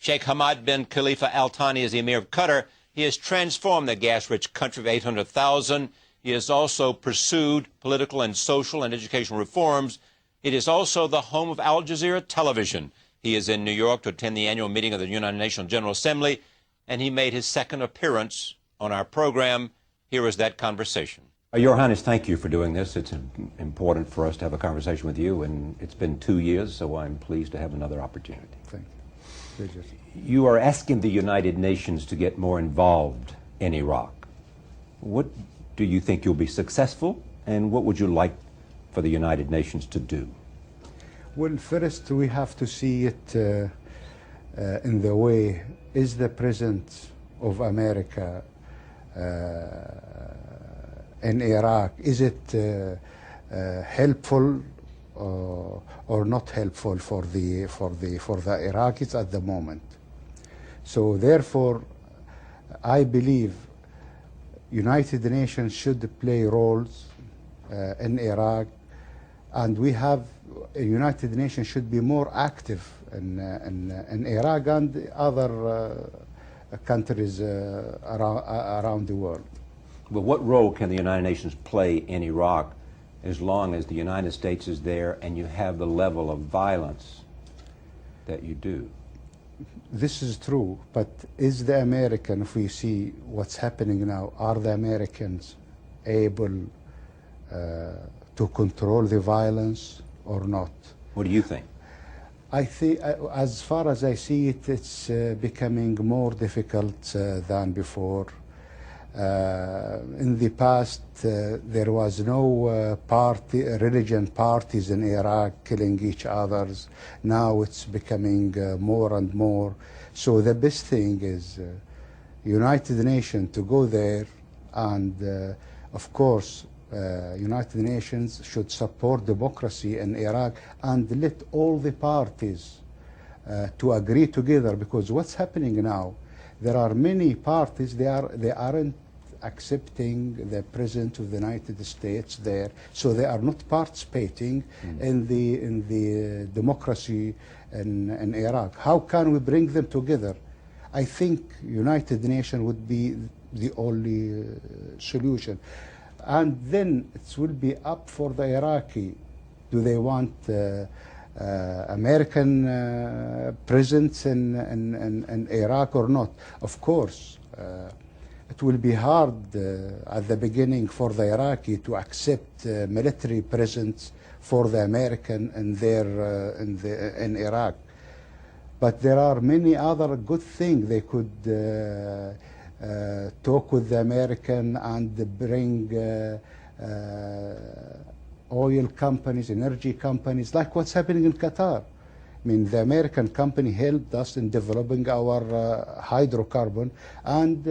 Sheikh Hamad bin Khalifa Al Thani is the Emir of Qatar. He has transformed the gas-rich country of 800,000. He has also pursued political and social and educational reforms. It is also the home of Al Jazeera Television. He is in New York to attend the annual meeting of the United Nations General Assembly, and he made his second appearance on our program. Here is that conversation. Your Highness, thank you for doing this. It's important for us to have a conversation with you, and it's been 2 years, so I'm pleased to have another opportunity. Thank you. You are asking the United Nations to get more involved in Iraq. What do you think you'll be successful, and what would you like for the United Nations to do? Well, first we have to see it in the way, is the presence of America in Iraq, is it helpful or not helpful for the Iraqis at the moment? So therefore, I believe United Nations should play roles in Iraq, and we have United Nations should be more active in Iraq and other countries around the world. But what role can the United Nations play in Iraq as long as the United States is there and you have the level of violence that you do? This is true, but is the American, if we see what's happening now, are the Americans able to control the violence or not? What do you think? I think, as far as I see it, it's becoming more difficult than before. In the past, there was no religion parties in Iraq killing each others. Now it's becoming more and more. So the best thing is United Nations to go there, and of course, United Nations should support democracy in Iraq and let all the parties to agree together, because what's happening now, there are many parties, they aren't accepting the President of the United States there, so they are not participating in the democracy in Iraq. How can we bring them together? I think United Nations would be the only solution. And then it will be up for the Iraqi. Do they want American presence in Iraq or not? Of course, it will be hard at the beginning for the Iraqi to accept military presence for the American in Iraq. But there are many other good things. They could talk with the American and bring oil companies, energy companies, like what's happening in Qatar. I mean, the American company helped us in developing our hydrocarbon, and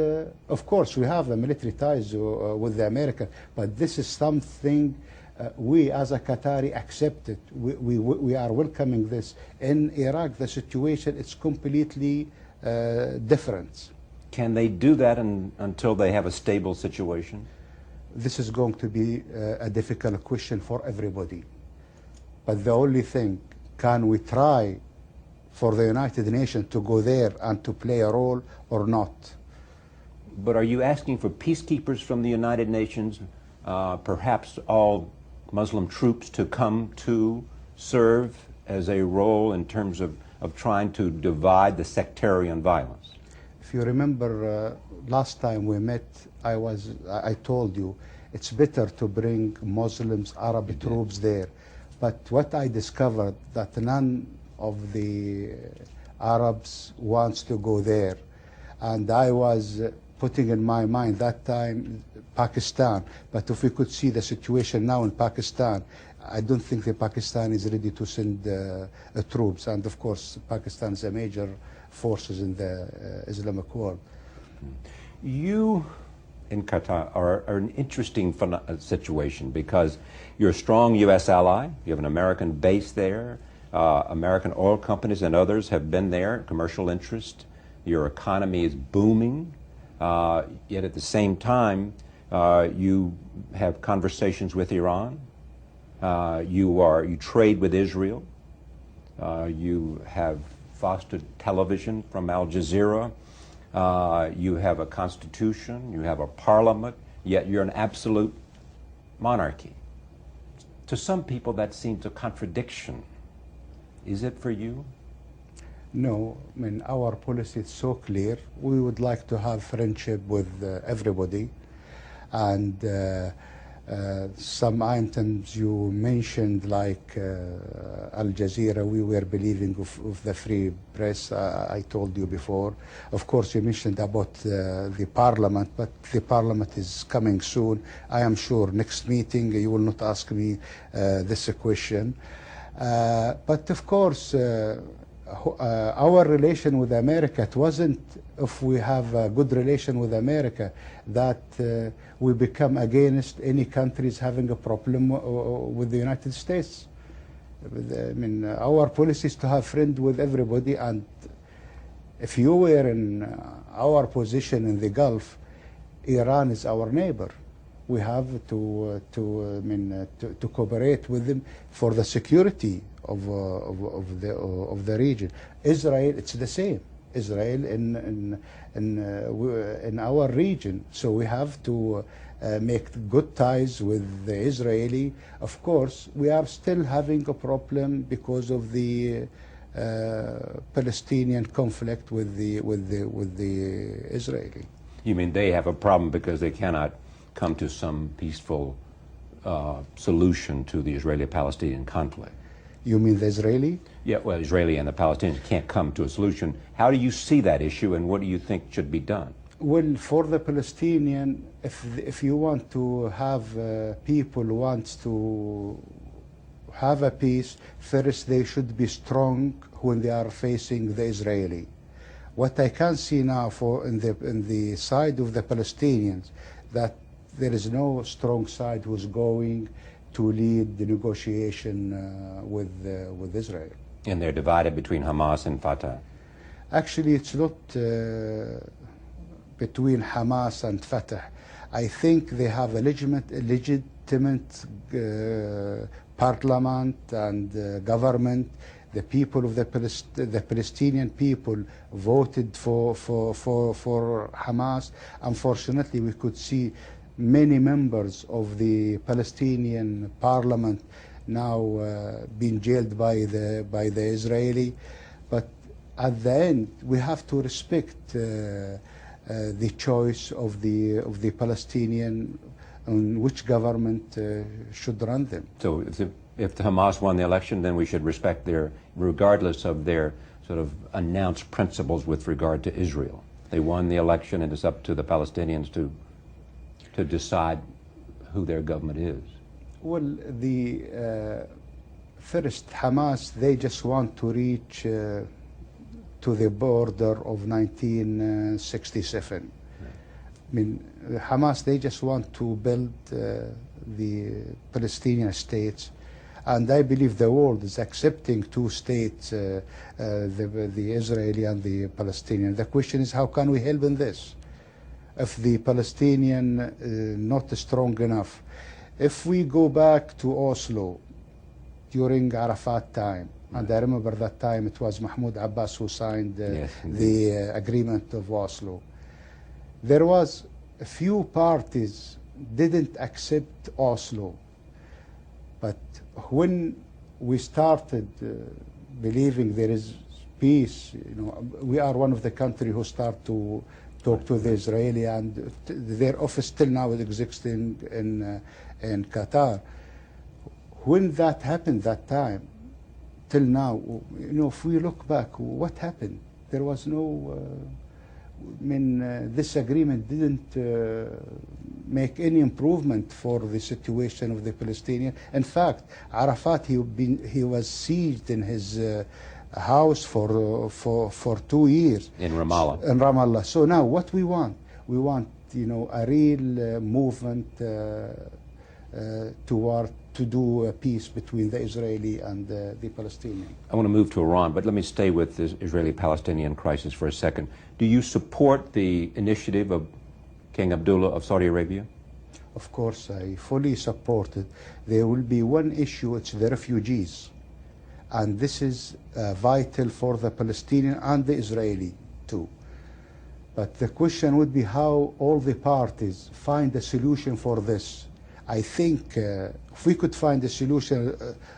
of course we have the military ties with the American, but this is something we as a Qatari accept it. We are welcoming this. In Iraq, the situation is completely different. Can they do that until they have a stable situation? This is going to be a difficult question for everybody. But the only thing, can we try for the United Nations to go there and to play a role or not? But are you asking for peacekeepers from the United Nations, perhaps all Muslim troops to come to serve as a role in terms of trying to divide the sectarian violence? If you remember last time we met, I told you it's better to bring Muslims, Arab troops there. But what I discovered, that none of the Arabs wants to go there. And I was putting in my mind that time Pakistan. But if we could see the situation now in Pakistan, I don't think that Pakistan is ready to send troops. And of course, Pakistan is a major forces in the Islamic world. You in Qatar are an interesting situation because you're a strong U.S. ally. You have an American base there. American oil companies and others have been there, commercial interest. Your economy is booming. Yet at the same time, you have conversations with Iran. You trade with Israel. You have fostered television from Al Jazeera. You have a constitution, you have a parliament, yet you're an absolute monarchy. To some people that seems a contradiction. Is it for you? No, I mean, our policy is so clear. We would like to have friendship with everybody. And some items you mentioned, like Al Jazeera, we were believing of the free press, I told you before. Of course, you mentioned about the parliament, but the parliament is coming soon. I am sure next meeting you will not ask me this question. But of course, our relation with America, it wasn't if we have a good relation with America that we become against any countries having a problem with the United States. I mean, our policy is to have friends with everybody, and if you were in our position in the Gulf, Iran is our neighbor. We have to cooperate with them for the security of the region. Israel, it's the same. Israel in our region, so we have to make good ties with the Israeli. Of course, we are still having a problem because of the Palestinian conflict with the Israeli. You mean they have a problem because they cannot come to some peaceful solution to the Israeli-Palestinian conflict? You mean the Israeli? Yeah, well, Israeli and the Palestinians can't come to a solution. How do you see that issue, and what do you think should be done? Well, for the Palestinian, if you want to have people who want to have a peace, first they should be strong when they are facing the Israeli. What I can see now in the side of the Palestinians, that there is no strong side who's going to lead the negotiation with Israel. And they're divided between Hamas and Fatah. Actually, it's not between Hamas and Fatah. I think they have a legitimate parliament and government. The people of the Palestinian people voted for Hamas. Unfortunately, we could see many members of the Palestinian parliament now being jailed by the Israeli. But at the end, we have to respect the choice of the Palestinian on which government should run them. So if the Hamas won the election, then we should respect their, regardless of their sort of announced principles with regard to Israel. They won the election, and it's up to the Palestinians to decide who their government is. Well, first, Hamas, they just want to reach to the border of 1967. Right. I mean, Hamas, they just want to build the Palestinian states. And I believe the world is accepting two states, the Israeli and the Palestinian. The question is, how can we help in this? If the Palestinian not strong enough. If we go back to Oslo during Arafat time, and I remember that time it was Mahmoud Abbas who signed the agreement of Oslo. There was a few parties didn't accept Oslo, but when we started believing there is peace, we are one of the countries who start to talk to the Israeli, and their office still now is existing in Qatar. When that happened that time, till now, if we look back, what happened? There was no, this agreement didn't make any improvement for the situation of the Palestinian. In fact, Arafat, he was sieged in his house for 2 years. In Ramallah. In Ramallah. So now what we want a real movement to do a peace between the Israeli and the Palestinian. I want to move to Iran, but let me stay with the Israeli-Palestinian crisis for a second. Do you support the initiative of King Abdullah of Saudi Arabia? Of course, I fully support it. There will be one issue, it's the refugees. And this is vital for the Palestinian and the Israeli too. But the question would be how all the parties find a solution for this. I think if we could find a solution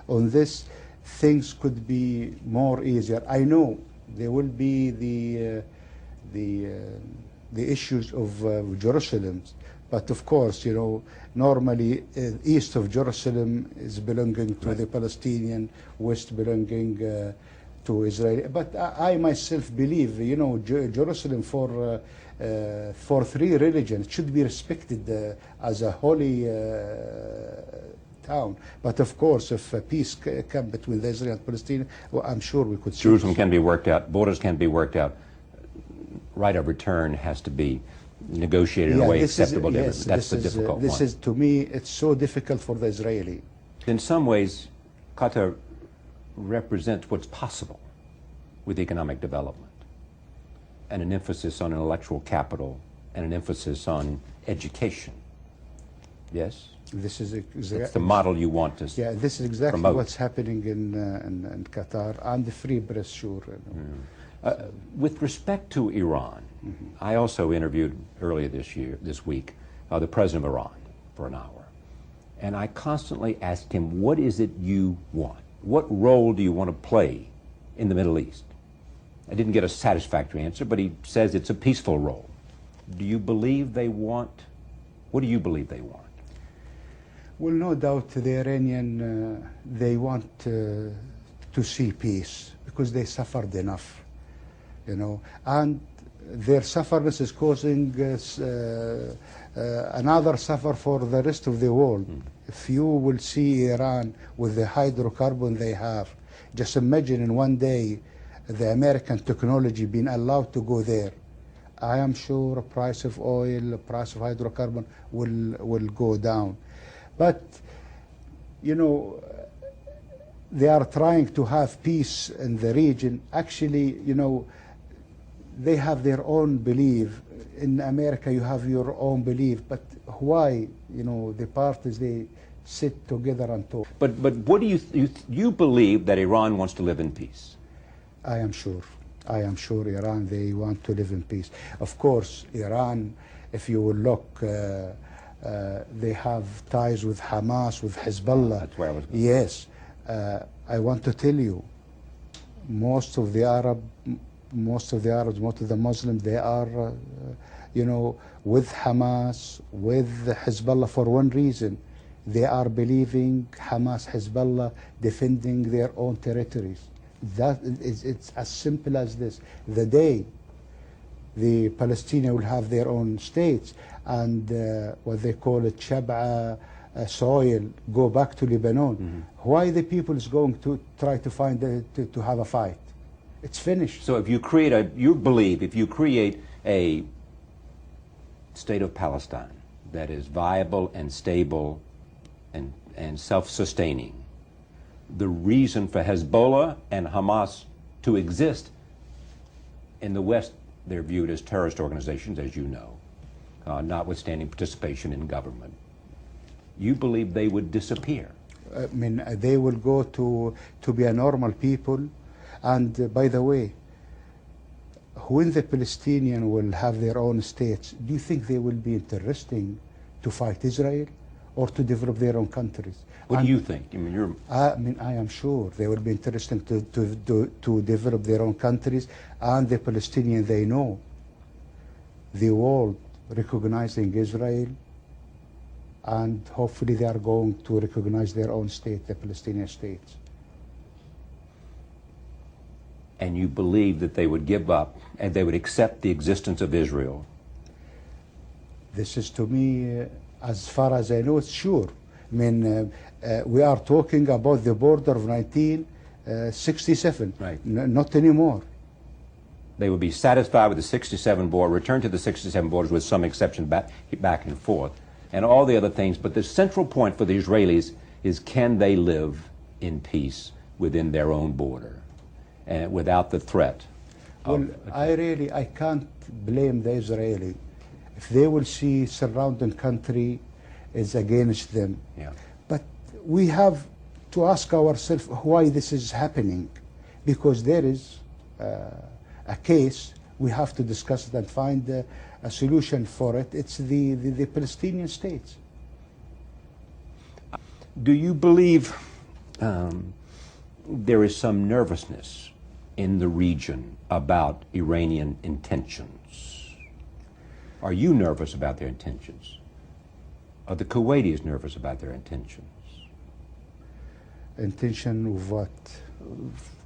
on this, things could be more easier. I know there will be the issues of Jerusalem, but of course, you know, normally east of Jerusalem is belonging to the Palestinian, west belonging to Israel. But I myself believe, you know, Jerusalem for three religions should be respected as a holy town. But of course, if peace comes between the Israel and Palestine, well, I'm sure we could see. Jerusalem can be worked out, borders can be worked out. Right of return has to be negotiated in a way acceptable to everyone. That's the difficult one. This is, to me, it's so difficult for the Israeli. In some ways, Qatar represents what's possible with economic development and an emphasis on intellectual capital and an emphasis on education. Yes? This is It's the model you want to Yeah, this is exactly promote. what's happening in Qatar and the free press, sure. You know. With respect to Iran, I also interviewed earlier this week, the president of Iran for an hour. And I constantly asked him, what is it you want? What role do you want to play in the Middle East? I didn't get a satisfactory answer, but he says it's a peaceful role. Do you believe they want, what do you believe they want? Well, no doubt the Iranian, they want to see peace because they suffered enough, you know, and their sufferness is causing another suffer for the rest of the world. If you will see Iran with the hydrocarbon they have, just imagine in one day the American technology being allowed to go there. I am sure price of oil, price of hydrocarbon will go down. But, you know, they are trying to have peace in the region. Actually, you know, they have their own belief. In America, you have your own belief. But why, you know, the parties, they sit together and talk? But what do you believe that Iran wants to live in peace? I am sure. I am sure Iran, they want to live in peace. Of course, Iran, if you will look, they have ties with Hamas, with Hezbollah. That's where I was going. Yes. I want to tell you, most of the Arabs, most of the Muslims, they are, you know, with Hamas, with Hezbollah for one reason. They are believing Hamas, Hezbollah, defending their own territories. That is, it's as simple as this. The day the Palestinians will have their own states and what they call it Shab'a soil go back to Lebanon, why the people is going to try to find to have a fight? It's finished. So if you create you believe if you create a state of Palestine that is viable and stable and self-sustaining, the reason for Hezbollah and Hamas to exist in the West, they're viewed as terrorist organizations, as you know, notwithstanding participation in government. You believe they would disappear? I mean, they will go to be a normal people. And by the way, when the Palestinians will have their own states, do you think they will be interesting to fight Israel or to develop their own countries? What do you think? I mean, I am sure they will be interesting to develop their own countries, and the Palestinians, they know the world recognizing Israel, and hopefully they are going to recognize their own state, the Palestinian states. And you believe that they would give up and they would accept the existence of Israel? This is, to me, as far as I know, it's sure. I mean, we are talking about the border of 1967, Right. Not anymore. They would be satisfied with the 67 border, return to the 67 borders with some exception back and forth, and all the other things. But the central point for the Israelis is, can they live in peace within their own border and without the threat? Well, I can't blame the Israeli. If they will see surrounding country is against them. Yeah. But we have to ask ourselves why this is happening, because there is a case. We have to discuss it and find a solution for it. It's the Palestinian state. Do you believe there is some nervousness in the region about Iranian intentions? Are you nervous about their intentions? Are the Kuwaitis nervous about their intentions? Intention of what?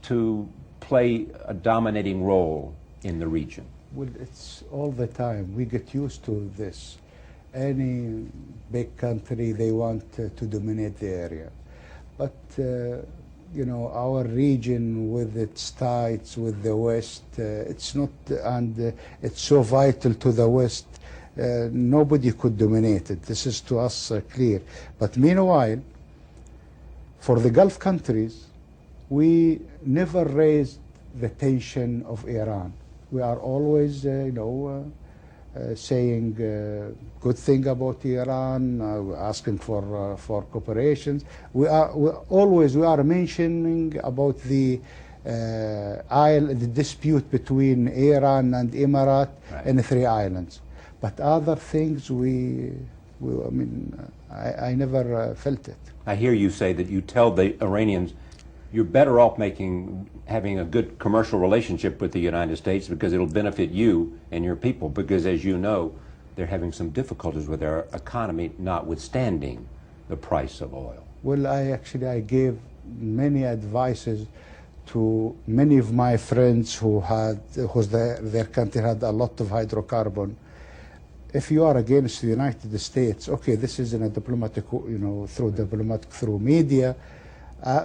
To play a dominating role in the region. Well, it's all the time. We get used to this. Any big country, they want to dominate the area. But, you know, our region with its ties with the West, it's not, and it's so vital to the West, nobody could dominate it. This is to us clear. But meanwhile, for the Gulf countries, we never raised the tension of Iran. We are always, you know, saying good thing about Iran, asking for cooperations. We are mentioning about the dispute between Iran and Emirates in the 3 islands. But other things, I never felt it. I hear you say that you tell the Iranians you're better off having a good commercial relationship with the United States because it'll benefit you and your people, because as you know, they're having some difficulties with their economy, notwithstanding the price of oil. Well, I gave many advices to many of my friends their country had a lot of hydrocarbon. If you are against the United States, okay, this is in a diplomatic, you know, through media,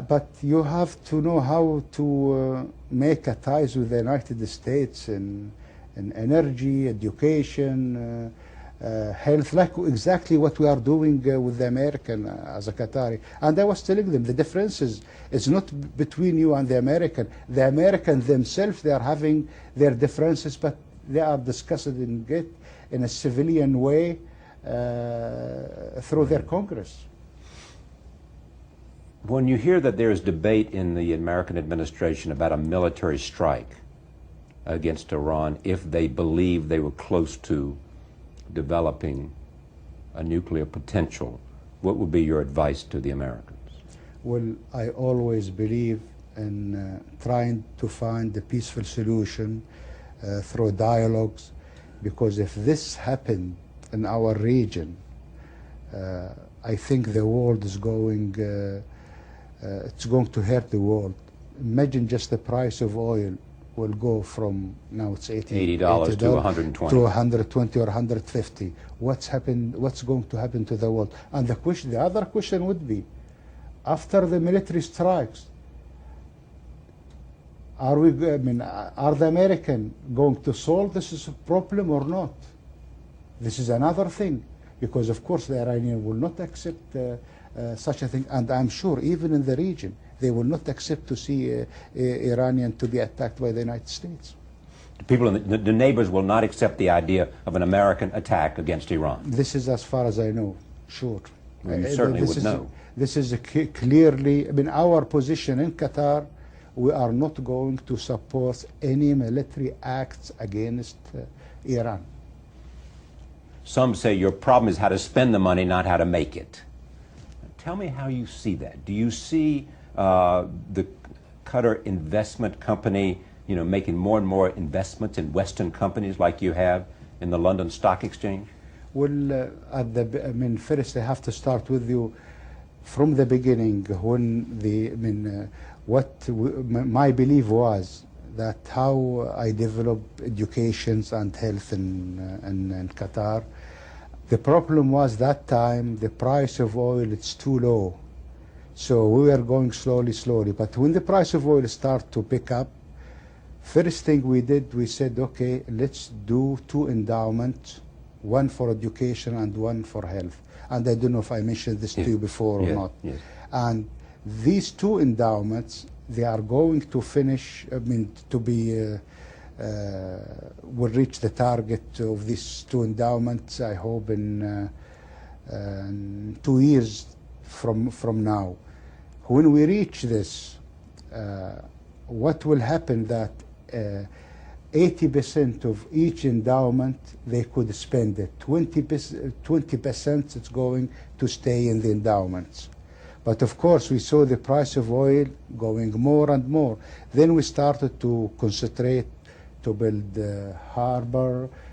but you have to know how to make a ties with the United States in energy, education, health, like exactly what we are doing with the American as a Qatari. And I was telling them the difference is not between you and the American. The American themselves, they are having their differences, but they are discussing it in a civilian way through their Congress. When you hear that there is debate in the American administration about a military strike against Iran if they believe they were close to developing a nuclear potential, what would be your advice to the Americans? Well, I always believe in trying to find a peaceful solution through dialogues, because if this happened in our region, I think the world is it's going to hurt the world. Imagine just the price of oil will go from, now it's $80 to $120. To 120 or 150. What's going to happen to the world? And the other question would be, after the military strikes, are the Americans going to solve this problem or not? This is another thing, because of course the Iranians will not accept such a thing, and I'm sure even in the region they will not accept to see Iranian to be attacked by the United States. People, the neighbors will not accept the idea of an American attack against Iran. This is as far as I know, sure. Well, you certainly would know. This is clearly, our position in Qatar. We are not going to support any military acts against Iran. Some say your problem is how to spend the money, not how to make it. Tell me how you see that. Do you see the Qatar Investment Company, you know, making more and more investments in Western companies like you have in the London Stock Exchange? Well, first I have to start with you from the beginning, when my belief was that how I developed education and health in Qatar. The problem was that time the price of oil, it's too low. So we were going slowly. But when the price of oil started to pick up, first thing we did, we said, okay, let's do 2 endowments, one for education and one for health. And I don't know if I mentioned this to you before or not. Yes. And these 2 endowments, they are going to finish, will reach the target of these 2 endowments, I hope, in 2 years from now. When we reach this, what will happen that 80% of each endowment, they could spend it. 20% it's going to stay in the endowments. But of course, we saw the price of oil going more and more. Then we started to concentrate to build harbor,